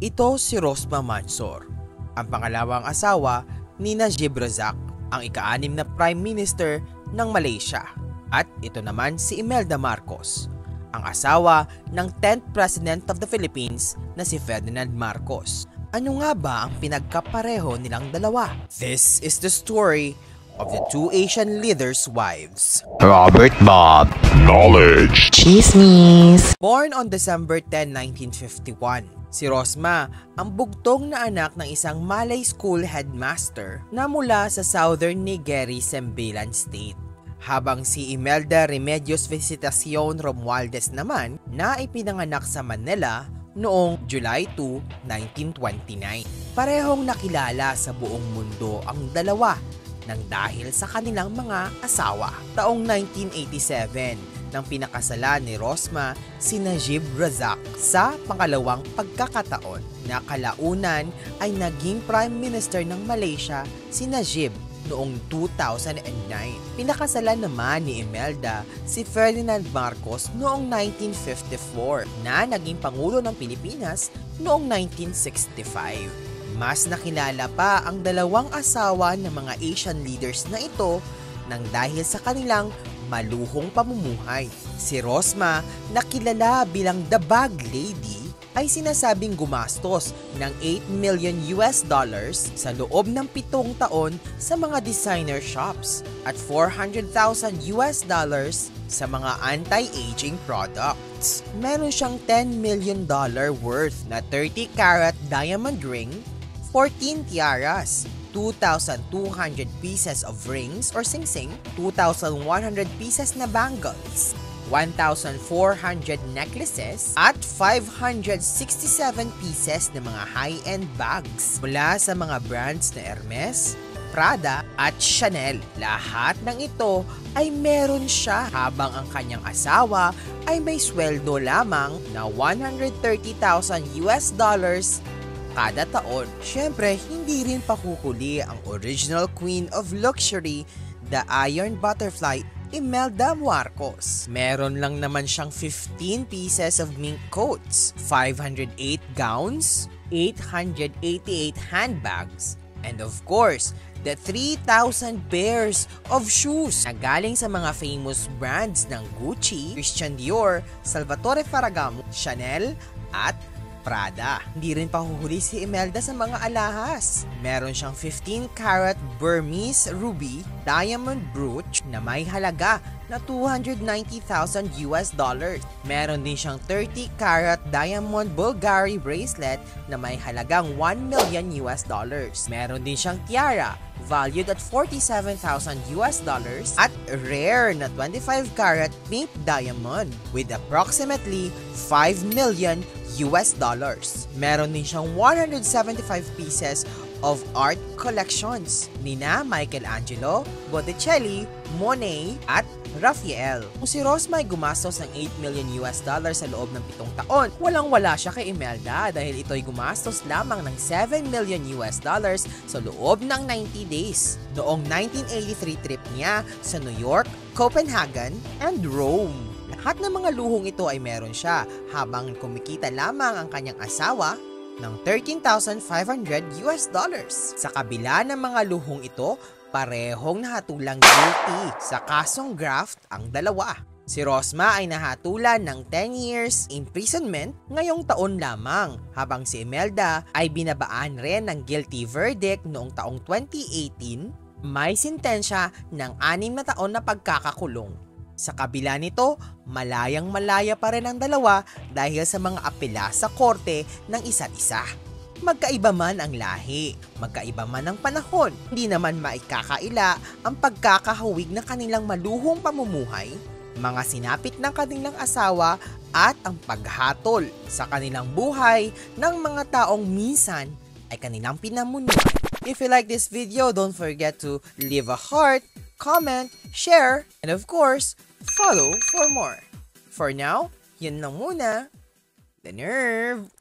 Ito si Rosma Mansor, ang pangalawang asawa ni Najib Razak, ang ika-6 na Prime Minister ng Malaysia. At ito naman si Imelda Marcos, ang asawa ng 10th President of the Philippines na si Ferdinand Marcos. Ano nga ba ang pinagkapareho nilang dalawa? This is the story of the two Asian leaders' wives. Robert Bob Knowledge Chismis. Born on December 10, 1951, si Rosma ang bugtong na anak ng isang Malay school headmaster na mula sa Southern Negeri, Sembilan State. Habang si Imelda Remedios Visitacion Romualdez naman na ipinanganak sa Manila noong July 2, 1929. Parehong nakilala sa buong mundo ang dalawa nang dahil sa kanilang mga asawa. Taong 1987 nang pinakasalan ni Rosma si Najib Razak sa pangalawang pagkakataon na kalaunan ay naging Prime Minister ng Malaysia si Najib noong 2009. Pinakasalan naman ni Imelda si Ferdinand Marcos noong 1954 na naging Pangulo ng Pilipinas noong 1965. Mas nakilala pa ang dalawang asawa ng mga Asian leaders na ito nang dahil sa kanilang maluhong pamumuhay. Si Rosma, na kilala bilang The Bag Lady, ay sinasabing gumastos ng $8 million sa loob ng 7 taon sa mga designer shops at $400,000 sa mga anti-aging products. Meron siyang $10 million worth na 30-carat diamond ring, 14 tiaras, 2,200 pieces of rings or singsing, 2,100 pieces na bangles, 1,400 necklaces at 567 pieces ng mga high-end bags mula sa mga brands na Hermes, Prada at Chanel. Lahat ng ito ay meron siya habang ang kanyang asawa ay may sweldo lamang na $130,000 kada taon. Siyempre, hindi rin pakuhuli ang original queen of luxury, the Iron Butterfly, Imelda Marcos. Meron lang naman siyang 15 pieces of mink coats, 508 gowns, 888 handbags, and of course, the 3,000 pairs of shoes na galing sa mga famous brands ng Gucci, Christian Dior, Salvatore Ferragamo, Chanel, at Prada. Hindi rin pahuhuli si Imelda sa mga alahas. Meron siyang 15-carat Burmese ruby diamond brooch na may halaga na $290,000. Meron din siyang 30-carat diamond Bulgari bracelet na may halagang $1 million. Meron din siyang tiara valued at $47,000 at rare na 25-carat pink diamond with approximately $5 million. Meron din siyang 175 pieces of art collections nina Michelangelo, Botticelli, Monet at Raphael. Kung si Rosma ay gumastos ng $8 million sa loob ng 7 taon, walang-wala siya kay Imelda dahil ito ay gumastos lamang ng $7 million sa loob ng 90 days noong 1983 trip niya sa New York, Copenhagen, and Rome. Lahat ng mga luhong ito ay meron siya habang kumikita lamang ang kanyang asawa ng $13,500. Sa kabila ng mga luhong ito, parehong nahatulang guilty sa kasong graft ang dalawa. Si Rosma ay nahatulan ng 10 years imprisonment ngayong taon lamang, habang si Imelda ay binabaan rin ng guilty verdict noong taong 2018, may sintensya ng 6 na taon na pagkakakulong. Sa kabila nito, malayang-malaya pa rin ang dalawa dahil sa mga apela sa korte ng isa't isa. Magkaiba man ang lahi, magkaiba man ang panahon, hindi naman maikakaila ang pagkakahawig ng kanilang maluhong pamumuhay, mga sinapit ng kanilang asawa at ang paghatol sa kanilang buhay ng mga taong minsan ay kanilang pinamunuan. If you like this video, don't forget to leave a heart, comment, share, and of course, follow for more. For now, yun lang muna. The Nerve!